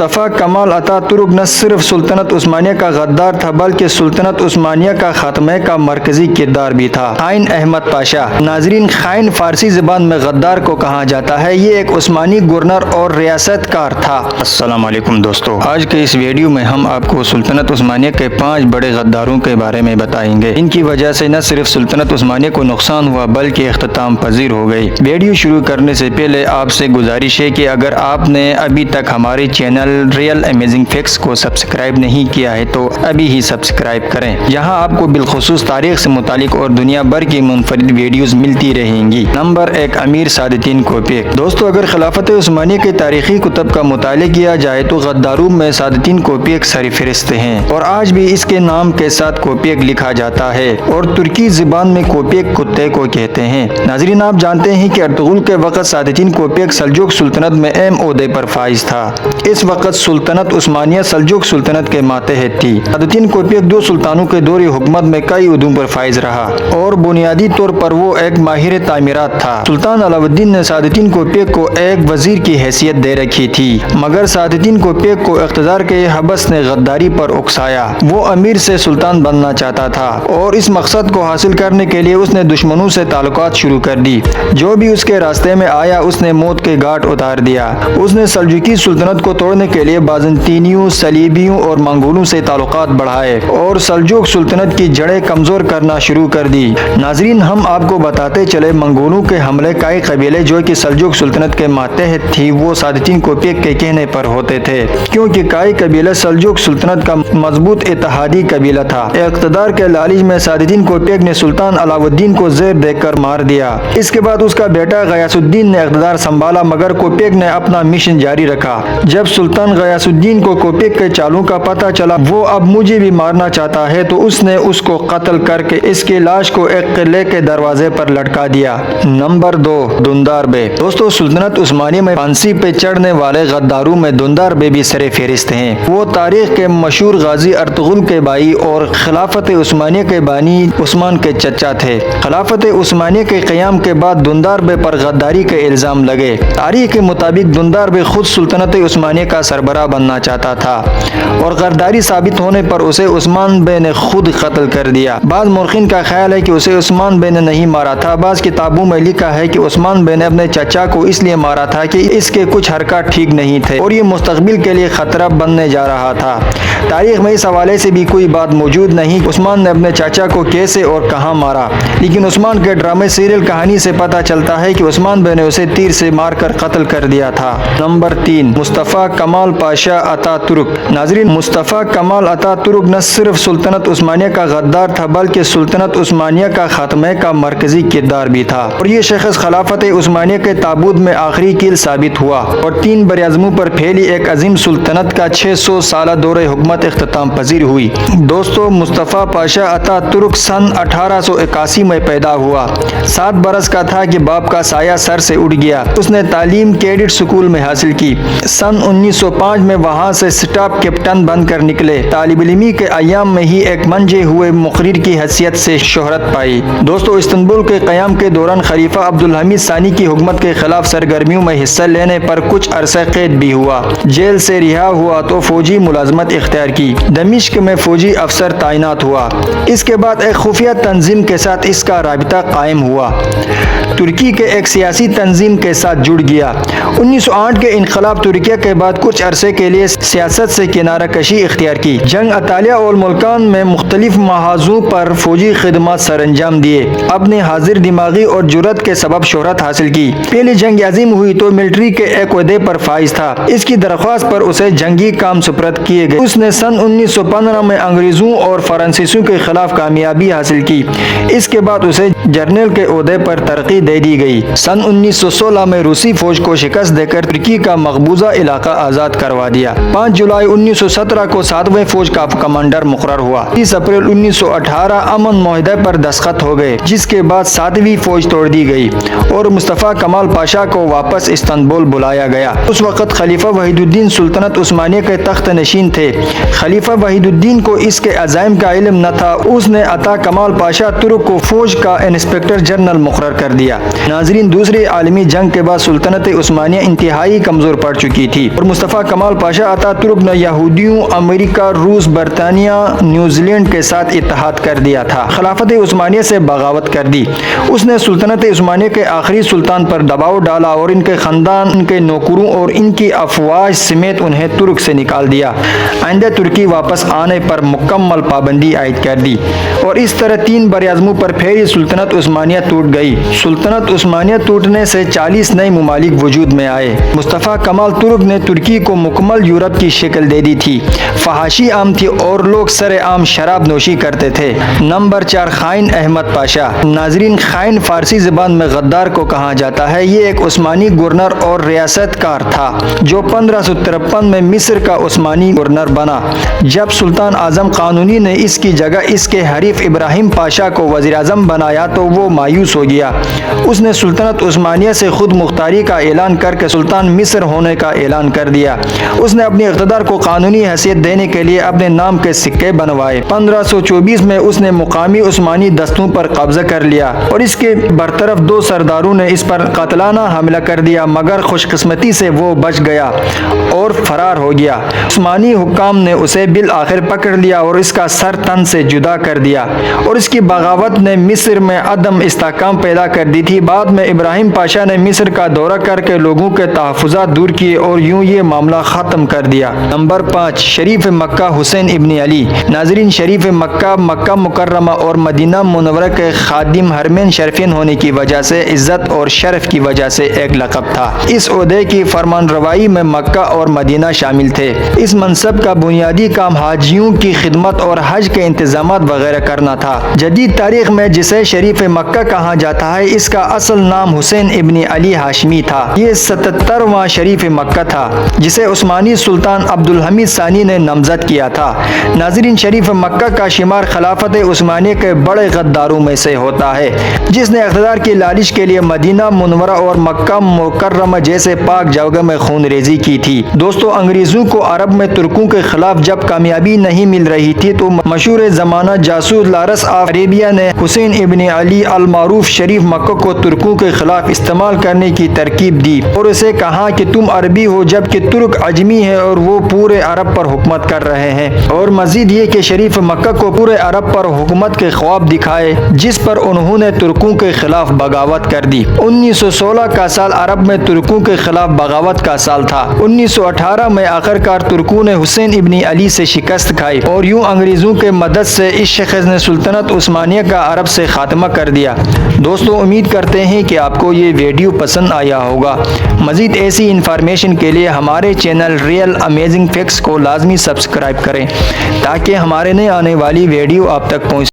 مصطفیٰ کمال اتا ترک نہ صرف سلطنت عثمانیہ کا غدار تھا بلکہ سلطنت عثمانیہ کا خاتمہ کا مرکزی کردار بھی تھا۔ خائن احمد پاشا۔ ناظرین، خائن فارسی زبان میں غدار کو کہا جاتا ہے۔ یہ ایک عثمانی گورنر اور ریاست کار تھا۔ السلام علیکم دوستو، آج کے اس ویڈیو میں ہم آپ کو سلطنت عثمانیہ کے 5 بڑے غداروں کے بارے میں بتائیں گے۔ ان کی وجہ سے نہ صرف سلطنت عثمانیہ کو نقصان ہوا بلکہ اختتام پذیر ہو گئی۔ ویڈیو شروع کرنے سے پہلے آپ سے گزارش ہے کہ اگر آپ نے ابھی تک ہمارے چینل ریئل امیزنگ فیکٹس کو سبسکرائب نہیں کیا ہے تو ابھی ہی سبسکرائب کریں۔ یہاں آپ کو بالخصوص تاریخ سے متعلق اور دنیا بھر کی منفرد ویڈیوز ملتی رہیں گی۔ نمبر 1، امیر سعادتین کوپیک۔ دوستو، اگر خلافت عثمانیہ کے تاریخی کتب کا مطالعہ کیا جائے تو غداروں میں سعادتین کوپیک سرفہرست ہیں، اور آج بھی اس کے نام کے ساتھ کوپیک لکھا جاتا ہے، اور ترکی زبان میں کوپیک کتے کو کہتے ہیں۔ ناظرین، آپ جانتے ہیں کہ ارطغرل کے وقت سعادتین کوپیک سلجوق سلطنت میں اہم عہدے پر فائز تھا۔ اس وقت سلطنت عثمانیہ سلجوق سلطنت کے ماتحت تھی۔ سعادتین کوپیک 2 سلطانوں کے دور حکومت میں کئی عہدوں پر فائز رہا، اور بنیادی طور پر وہ ایک ماہر تعمیرات تھا۔ سلطان علاء الدین نے سعادتین کوپیک کو ایک وزیر کی حیثیت دے رکھی تھی، مگر سعادتین کوپیک کو اقتدار کے حبس نے غداری پر اکسایا۔ وہ امیر سے سلطان بننا چاہتا تھا، اور اس مقصد کو حاصل کرنے کے لیے اس نے دشمنوں سے تعلقات شروع کر دی۔ جو بھی اس کے راستے میں آیا اس نے موت کے گھاٹ اتار دیا۔ اس نے سلجوقی سلطنت کو توڑنے کے لیے بازنطینیوں، صلیبیوں اور منگولوں سے تعلقات بڑھائے، اور سلجوق سلطنت کی جڑیں کمزور کرنا شروع کر دی۔ ناظرین، ہم آپ کو بتاتے چلے منگولوں کے حملے کئی قبیلے جو کہ سلجوق سلطنت کے ماتحت تھی وہ سعادتین کوپیک کے کہنے پر ہوتے تھے، کیونکہ کئی قبیلے سلجوق سلطنت کا مضبوط اتحادی قبیلہ تھا۔ اقتدار کے لالچ میں سعادتین کوپیک نے سلطان علاء الدین کو زیر دے کر مار دیا۔ اس کے بعد اس کا بیٹا غیاث الدین نے اقتدار سنبھالا، مگر کوپیک نے اپنا مشن جاری رکھا۔ جب سلطان غیاث الدین کو کوپیک کے چالوں کا پتہ چلا وہ اب مجھے بھی مارنا چاہتا ہے تو اس نے اس کو قتل کر کے اس کی لاش کو ایک قلعے کے دروازے پر لٹکا دیا۔ نمبر 2، دندار بے۔ دوستو، سلطنت عثمانیہ میں پھانسی پہ چڑھنے والے غداروں میں دندار بے بھی سر فہرست ہیں۔ وہ تاریخ کے مشہور غازی ارطغرل کے بھائی اور خلافت عثمانیہ کے بانی عثمان کے چچا تھے۔ خلافت عثمانیہ کے قیام کے بعد دندار بے پر غداری کے الزام لگے۔ تاریخ کے مطابق دندار بے خود سلطنت عثمانیہ کا سربراہ بننا چاہتا تھا، اور غداری ثابت ہونے پر اسے عثمان بے نے خود قتل کر دیا۔ بعض مورخین کا خیال ہے کہ اسے عثمان بے نے نہیں مارا تھا۔ بعض کتابوں میں لکھا ہے کہ عثمان بے نے اپنے چچا کو اس لیے مارا تھا کہ اس کے کچھ حرکات ٹھیک نہیں تھے اور یہ مستقبل کے لیے خطرہ بننے جا رہا تھا۔ تاریخ میں اس حوالے سے بھی کوئی بات موجود نہیں کہ عثمان نے اپنے چچا کو کیسے اور کہاں مارا، لیکن عثمان کے ڈرامے سیریل کہانی سے پتہ چلتا ہے کہ عثمان بے نے اسے تیر سے مار کر قتل کر دیا تھا۔ نمبر 3، مصطفیٰ کمال پاشا اتا ترک۔ ناظرین، مصطفیٰ کمال اتا ترک نہ صرف سلطنت عثمانیہ کا غدار تھا بلکہ سلطنت عثمانیہ کا خاتمہ کا مرکزی کردار بھی تھا، اور یہ شخص خلافت عثمانیہ کے تابوت میں آخری کیل ثابت ہوا اور 3 براعظموں پر پھیلی ایک عظیم سلطنت کا 600 سالہ دور حکومت اختتام پذیر ہوئی۔ دوستو، مصطفیٰ پاشا اتا ترک سن 1881 میں پیدا ہوا۔ 7 برس کا تھا کہ باپ کا سایہ سر سے اٹھ گیا۔ اس نے تعلیم کیڈٹ اسکول میں حاصل کی۔ سن 1905 میں وہاں سے سٹاف کیپٹن بن کر نکلے۔ طالب علمی کے ایام میں ہی ایک منجے ہوئے مقرر کی حیثیت سے شہرت پائی۔ دوستو، استنبول کے قیام کے دوران خلیفہ عبدالحمید ثانی کی حکومت کے خلاف سرگرمیوں میں حصہ لینے پر کچھ عرصہ قید بھی ہوا۔ جیل سے رہا ہوا تو فوجی ملازمت اختیار کی۔ دمشق میں فوجی افسر تعینات ہوا۔ اس کے بعد ایک خفیہ تنظیم کے ساتھ اس کا رابطہ قائم ہوا۔ ترکی کے ایک سیاسی تنظیم کے ساتھ جڑ گیا۔ 1908 کے انقلاب ترکیہ کے بعد کچھ عرصے کے لیے سیاست سے کنارہ کشی اختیار کی۔ جنگ اطالیہ اور ملکان میں مختلف محاذوں پر فوجی خدمات سر انجام دیے۔ اپنے حاضر دماغی اور جرأت کے سبب شہرت حاصل کی۔ پہلی جنگ عظیم ہوئی تو ملٹری کے ایک عہدے پر فائز تھا۔ اس کی درخواست پر اسے جنگی کام سپرد کیے گئے۔ اس نے سن 1915 میں انگریزوں اور فرانسیسیوں کے خلاف کامیابی حاصل کی۔ اس کے بعد اسے جرنیل کے عہدے پر ترقی دے دی گئی۔ سن 1916 میں روسی فوج کو شکست دے کر ترکی کا مقبوضہ علاقہ آزاد کروا دیا۔ 5 جولائی 1917 کو 7ویں فوج کا کمانڈر مقرر ہوا۔ 30 اپریل 1918 امن معاہدے پر دستخط ہو گئے، جس کے بعد 7ویں فوج توڑ دی گئی اور مصطفیٰ کمال پاشا کو واپس استنبول بلایا گیا۔ اس وقت خلیفہ وحید الدین سلطنت عثمانیہ کے تخت نشین تھے۔ خلیفہ وحید الدین کو اس کے عزائم کا علم نہ تھا۔ اس نے عطا کمال پاشا ترک کو فوج کا انسپکٹر جنرل مقرر کر دیا۔ ناظرین، دوسری عالمی جنگ کے بعد سلطنت عثمانیہ انتہائی کمزور پڑ چکی تھی اور مصطفیٰ مصطفیٰ کمال پاشا اتا ترک نے یہودیوں، امریکہ، روس، برطانیہ، نیوزی لینڈ کے ساتھ اتحاد کر دیا تھا، خلافت عثمانیہ سے بغاوت کر دی۔ اس نے سلطنت عثمانیہ کے آخری سلطان پر دباؤ ڈالا اور ان کے خاندان، ان کے نوکروں اور ان کی افواج سمیت انہیں ترک سے نکال دیا۔ آئندہ ترکی واپس آنے پر مکمل پابندی عائد کر دی اور اس طرح 3 براعظموں پر پھیلی سلطنت عثمانیہ ٹوٹ گئی۔ سلطنت عثمانیہ ٹوٹنے سے 40 نئے ممالک وجود میں آئے۔ مصطفیٰ کمال ترک نے ترکی کو مکمل یورپ کی شکل دے دی تھی، فحاشی عام تھی اور لوگ سر عام شراب نوشی کرتے تھے۔ نمبر 4، خائن احمد پاشا۔ ناظرین، خائن فارسی زبان میں غدار کو کہا جاتا ہے۔ یہ ایک عثمانی گورنر اور ریاست کار تھا جو 1553 میں مصر کا عثمانی گورنر بنا۔ جب سلطان اعظم قانونی نے اس کی جگہ اس کے حریف ابراہیم پاشا کو وزیر اعظم بنایا تو وہ مایوس ہو گیا۔ اس نے سلطنت عثمانیہ سے خود مختاری کا اعلان کر کے سلطان مصر ہونے کا اعلان کر دیا۔ اس نے اپنے اقتدار کو قانونی حیثیت دینے کے لیے اپنے نام کے سکے بنوائے۔ 1524 میں اس نے مقامی عثمانی دستوں پر قبضہ کر لیا اور اس کے برطرف 2 سرداروں نے اس پر قاتلانہ حملہ کر دیا، مگر خوش قسمتی سے وہ بچ گیا اور فرار ہو گیا۔ عثمانی حکام نے اسے بالآخر پکڑ لیا اور اس کا سر تن سے جدا کر دیا، اور اس کی بغاوت نے مصر میں عدم استحکام پیدا کر دی تھی۔ بعد میں ابراہیم پاشا نے مصر کا دورہ کر کے لوگوں کے تحفظات دور کیے اور یوں یہ معاملہ ختم کر دیا۔ نمبر 5، شریف مکہ حسین ابن علی۔ ناظرین، شریف مکہ، مکہ مکرمہ اور مدینہ منورہ کے خادم حرمین شریفین ہونے کی وجہ سے عزت اور شرف کی وجہ سے ایک لقب تھا۔ اس عہدے کی فرمان روائی میں مکہ اور مدینہ شامل تھے۔ اس منصب کا بنیادی کام حاجیوں کی خدمت اور حج کے انتظامات وغیرہ کرنا تھا۔ جدید تاریخ میں جسے شریف مکہ کہا جاتا ہے، اس کا اصل نام حسین ابن علی ہاشمی تھا۔ یہ 77واں شریف مکہ تھا جسے عثمانی سلطان عبدالحمید ثانی نے نامزد کیا تھا۔ ناظرین، شریف مکہ کا شمار خلافت عثمانیہ کے بڑے غداروں میں سے ہوتا ہے، جس نے اقتدار کی لالچ کے لیے مدینہ منورہ اور مکہ مکرمہ جیسے پاک جگہ میں خون ریزی کی تھی۔ دوستو، انگریزوں کو عرب میں ترکوں کے خلاف جب کامیابی نہیں مل رہی تھی تو مشہور زمانہ جاسوس لارس آف عربیہ نے حسین ابن علی المعروف شریف مکہ کو ترکوں کے خلاف استعمال کرنے کی ترکیب دی اور اسے کہا کہ تم عربی ہو جبکہ ترک عجمی ہے اور وہ پورے عرب پر حکومت کر رہے ہیں، اور مزید یہ کہ شریف مکہ کو پورے عرب پر حکومت کے خواب دکھائے، جس پر انہوں نے ترکوں کے خلاف بغاوت کر دی۔ 1916 کا سال عرب میں ترکوں کے خلاف بغاوت کا سال تھا۔ 1918 میں آخرکار ترکوں نے حسین ابن علی سے شکست کھائی اور یوں انگریزوں کے مدد سے اس شخص نے سلطنت عثمانیہ کا عرب سے خاتمہ کر دیا۔ دوستو، امید کرتے ہیں کہ آپ کو یہ ویڈیو پسند آیا ہوگا۔ مزید ایسی انفارمیشن کے لیے ہمارے چینل ریئل امیزنگ فیکٹس کو لازمی سبسکرائب کریں تاکہ ہمارے نئے آنے والی ویڈیو آپ تک پہنچ